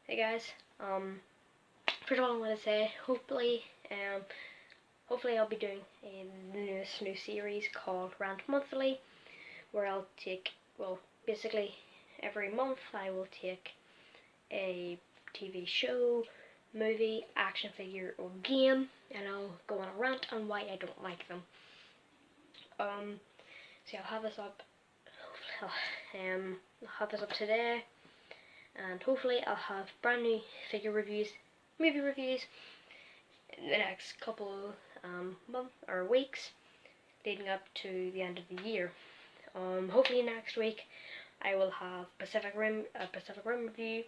Hey guys, first of all I want to say, hopefully I'll be doing this new series called Rant Monthly, where I'll take, basically every month I will take a TV show, movie, action figure, or game, and I'll go on a rant on why I don't like them. So I'll have this up, today. And hopefully I'll have brand new figure reviews, movie reviews in the next couple months or weeks leading up to the end of the year. Hopefully next week I will have Pacific Rim review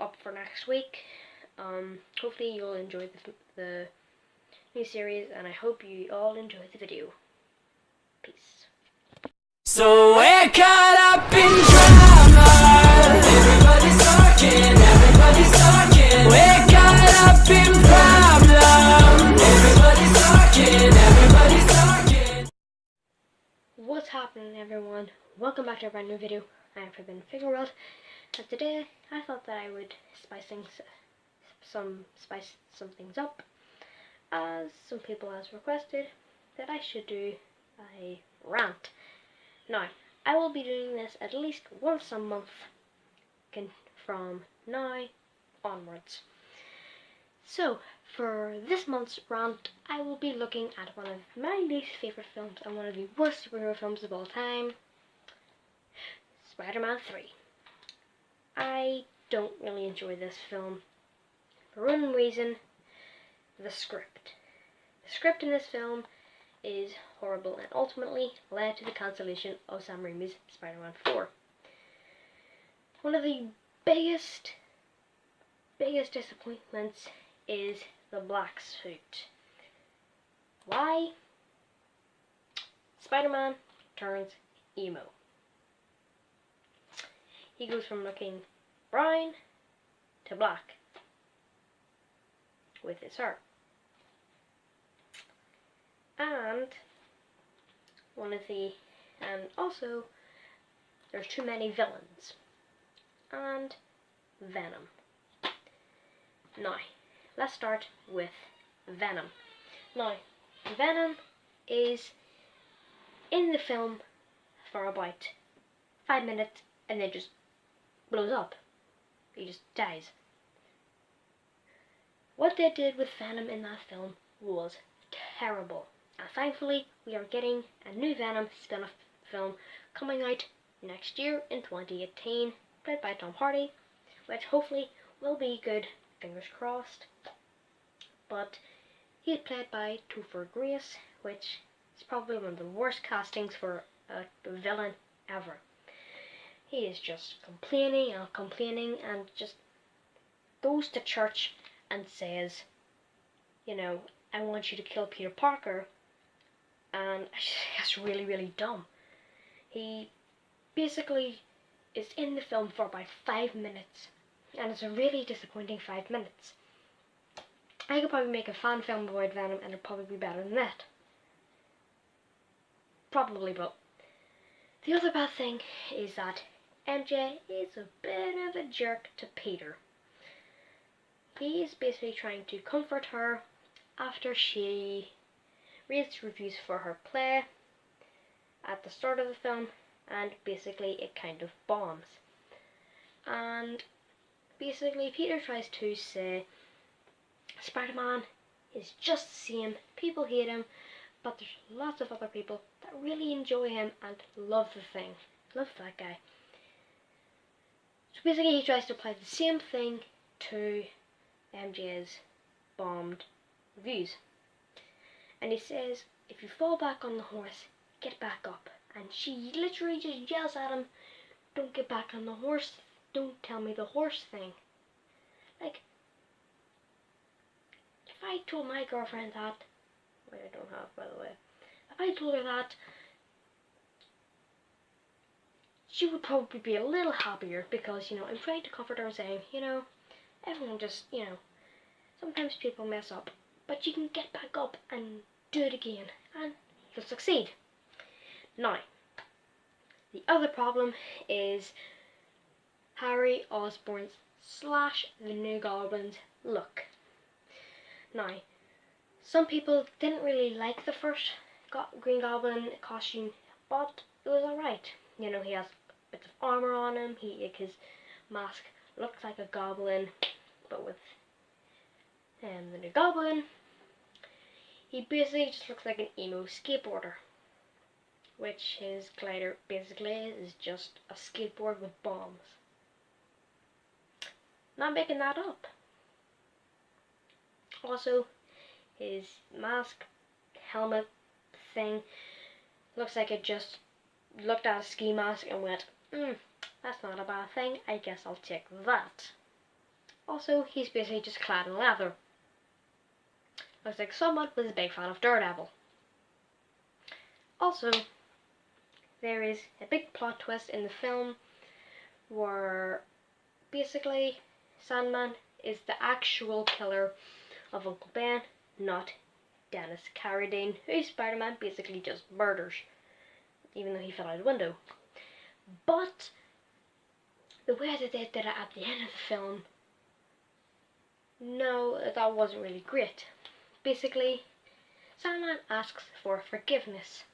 up for next week. Hopefully you'll enjoy the new series, and I hope you all enjoy the video. Peace. So we're caught up in drama. Everybody's talking, everybody's talking. We're caught up in problems. Everybody's talking, everybody's talking. What's happening, everyone? Welcome back to a brand new video. I am from Figure World, and today I thought that I would spice some things up, as some people has requested that I should do a rant. Now, I will be doing this at least once a month from now onwards. So, for this month's rant, I will be looking at one of my least favourite films and one of the worst superhero films of all time, Spider-Man 3. I don't really enjoy this film for one reason: the script. The script in this film is horrible and ultimately led to the cancellation of Sam Raimi's Spider-Man 4. One of the biggest disappointments is the black suit. Why? Spider-Man turns emo. He goes from looking brown to black with his hair. And also there's too many villains and Venom. Now, let's start with Venom. Now, Venom is in the film for about 5 minutes and then just blows up. He just dies. What they did with Venom in that film was terrible. And thankfully, we are getting a new Venom spin-off film coming out next year in 2018, played by Tom Hardy, which hopefully will be good, fingers crossed. But he's played by Topher Grace, which is probably one of the worst castings for a villain ever. He is just complaining and just goes to church and says, I want you to kill Peter Parker, and that's really, really dumb. He basically is in the film for about 5 minutes, and it's a really disappointing 5 minutes. I could probably make a fan film about Venom and it'd probably be better than that. Probably, but the other bad thing is that MJ is a bit of a jerk to Peter. He is basically trying to comfort her after she reads reviews for her play at the start of the film, and basically it kind of bombs. And basically Peter tries to say Spider-Man is just the same, people hate him, but there's lots of other people that really enjoy him and love that guy. So basically he tries to apply the same thing to MJ's bombed reviews. And he says, if you fall back on the horse, get back up. And she literally just yells at him, don't get back on the horse, don't tell me the horse thing. Like, if I told my girlfriend that, which I don't have, by the way, if I told her that, she would probably be a little happier, because, I'm trying to comfort her and saying, everyone just, sometimes people mess up, but you can get back up and do it again, and you'll succeed. Now, the other problem is Harry Osborn's slash the New Goblin's look. Now, some people didn't really like the first Green Goblin costume, but it was alright. You know, he has bits of armor on him, his mask looks like a goblin, but with the New Goblin, he basically just looks like an emo skateboarder, which his glider basically is just a skateboard with bombs. Not making that up. Also, his mask, helmet thing looks like it just looked at a ski mask and went, that's not a bad thing, I guess I'll take that. Also, he's basically just clad in leather. Looks like someone was a big fan of Daredevil. Also, there is a big plot twist in the film where basically Sandman is the actual killer of Uncle Ben, not Dennis Carradine, who Spider-Man basically just murders, even though he fell out a window. But the way that they did it at the end of the film, no, that wasn't really great. Basically, Sandman asks for forgiveness.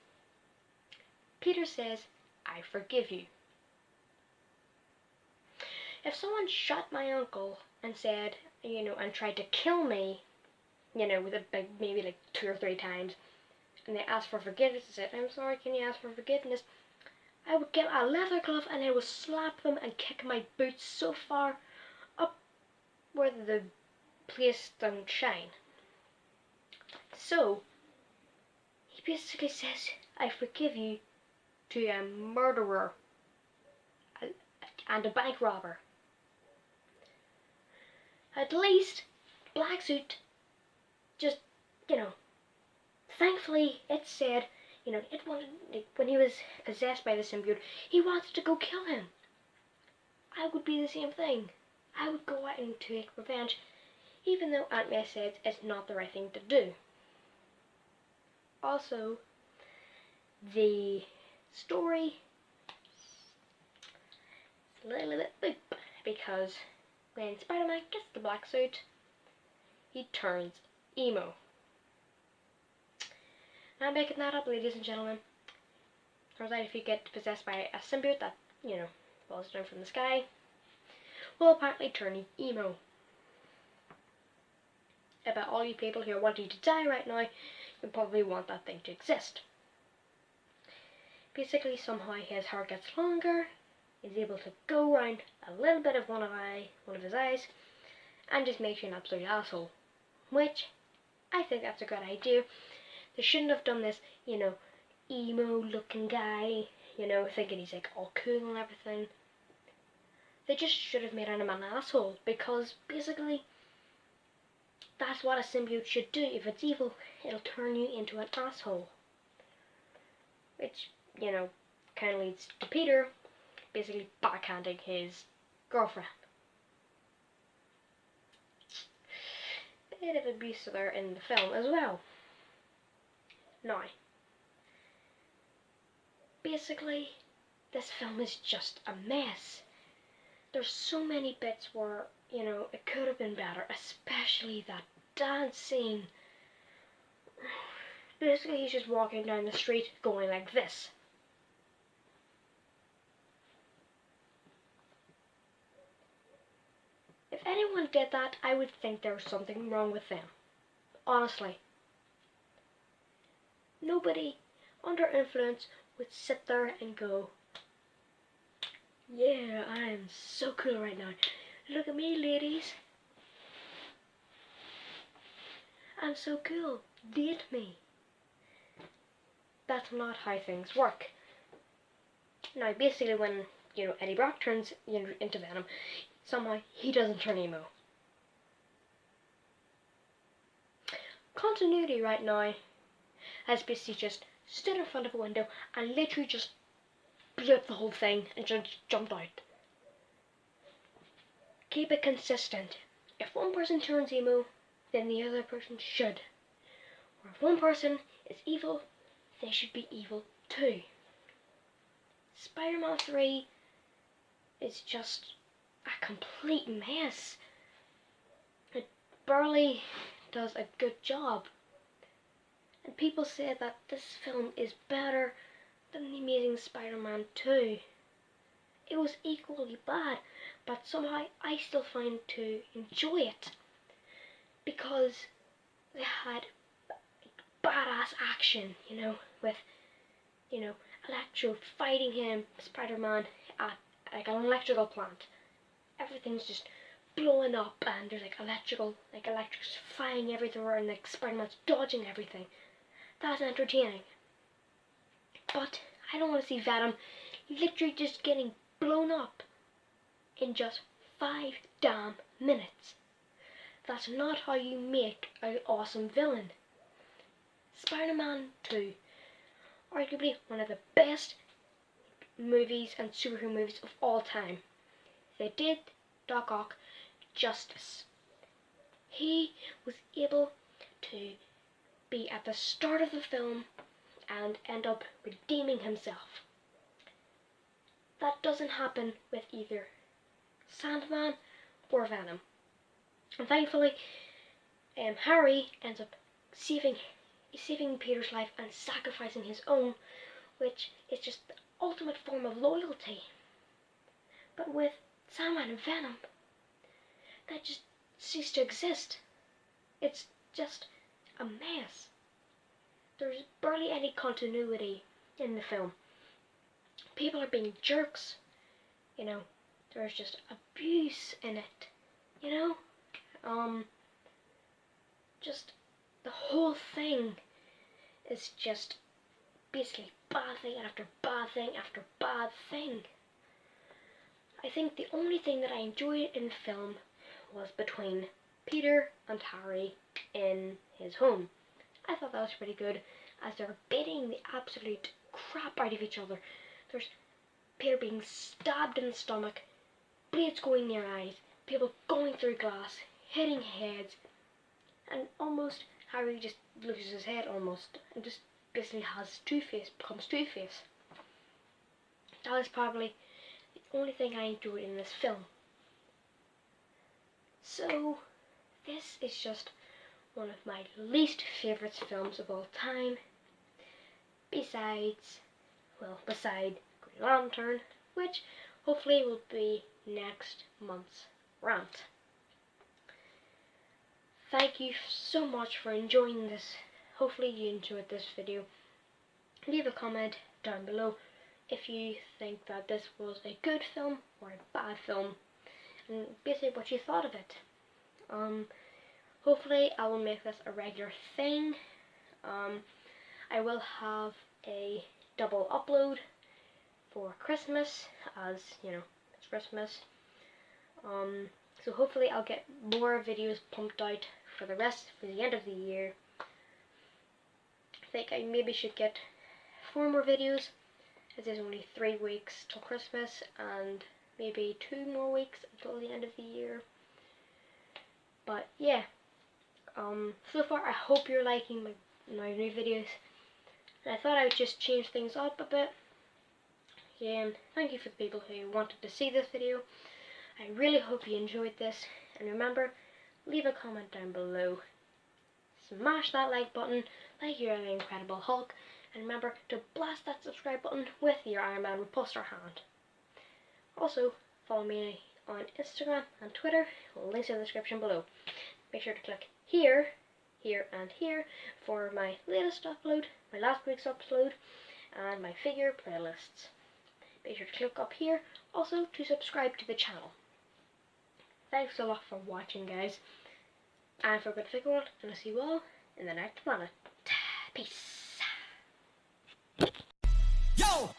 Peter says, I forgive you. If someone shot my uncle and said, and tried to kill me, with a big, maybe like 2 or 3 times, and they asked for forgiveness and said, I'm sorry, can you ask for forgiveness? I would get a leather glove and I would slap them and kick my boots so far up where the place don't shine. So, he basically says, I forgive you to a murderer and a bank robber. At least, Black Suit just, thankfully it said, it wanted, when he was possessed by the symbiote, he wanted to go kill him. I would be the same thing. I would go out and take revenge, even though Aunt May said it's not the right thing to do. Also, the story is a little bit boop, because when Spider-Man gets the black suit, he turns emo. Now I'm making that up, ladies and gentlemen. Turns out if you get possessed by a symbiote that, falls down from the sky, will apparently turn you emo. About all you people who are wanting to die right now, you probably want that thing to exist. Basically, somehow his hair gets longer, is able to go around a little bit of one of his eyes, and just makes you an absolute asshole. Which, I think that's a good idea. They shouldn't have done this, emo looking guy, thinking he's like all cool and everything. They just should have made him an asshole, because basically that's what a symbiote should do. If it's evil, it'll turn you into an asshole. Which, kind of leads to Peter basically backhanding his girlfriend. Bit of abuse there in the film as well. Now, basically, this film is just a mess. There's so many bits where, it could have been better, especially that dance scene. Basically, he's just walking down the street going like this. If anyone did that, I would think there was something wrong with them. Honestly. Nobody under influence would sit there and go, yeah, I am so cool right now. Look at me, ladies. I'm so cool. Date me. That's not how things work. Now, basically, when, Eddie Brock turns into Venom, somehow he doesn't turn emo. Continuity right now has basically just stood in front of a window and literally just blew up the whole thing and just jumped out. Keep it consistent. If one person turns emo, then the other person should. Or if one person is evil, they should be evil too. Spider-Man 3 is just a complete mess. It barely does a good job. And people say that this film is better than The Amazing Spider-Man 2. It was equally bad, but somehow I still find to enjoy it because they had badass action, with, Electro fighting him, Spider-Man, at like an electrical plant. Everything's just blowing up and there's electrics flying everywhere and Spider-Man's dodging everything. That's entertaining. But I don't want to see Venom literally just getting blown up in just 5 damn minutes. That's not how you make an awesome villain. Spider-Man 2, arguably one of the best movies and superhero movies of all time. They did Doc Ock justice. He was able to be at the start of the film and end up redeeming himself. That doesn't happen with either Sandman or Venom. And thankfully, Harry ends up saving Peter's life and sacrificing his own, which is just the ultimate form of loyalty. But with Sandman and Venom, that just ceased to exist. It's just a mess. There's barely any continuity in the film. People are being jerks, there's just abuse in it, just the whole thing is just basically bad thing after bad thing after bad thing. I think the only thing that I enjoyed in the film was between Peter and Harry in his home. I thought that was pretty good, as they're beating the absolute crap out of each other. There's Peter being stabbed in the stomach, blades going near eyes, people going through glass, hitting heads, and almost Harry just loses his head almost, and just basically becomes Two-Face. That was probably the only thing I enjoyed in this film. So, this is just one of my least favourite films of all time, beside Green Lantern, which hopefully will be next month's rant. Thank you so much for enjoying this. Hopefully you enjoyed this video. Leave a comment down below if you think that this was a good film or a bad film, and basically what you thought of it. Hopefully I will make this a regular thing. I will have a double upload for Christmas, as it's Christmas. So hopefully I'll get more videos pumped out for the end of the year. I think I maybe should get 4 more videos, as there's only 3 weeks till Christmas and maybe 2 more weeks until the end of the year. But yeah, so far I hope you're liking my new videos, and I thought I would just change things up a bit. Again, thank you for the people who wanted to see this video. I really hope you enjoyed this, and remember, leave a comment down below. Smash that like button like you're the Incredible Hulk, and remember to blast that subscribe button with your Iron Man repulsor hand. Also, follow me on Instagram and Twitter, links in the description below. Make sure to click here, here and here for my latest upload, my last week's upload, and my figure playlists. Make sure to click up here also to subscribe to the channel. Thanks a lot for watching, guys. I'm for Good Figure World, and I'll see you all in the next planet. Peace. Yo!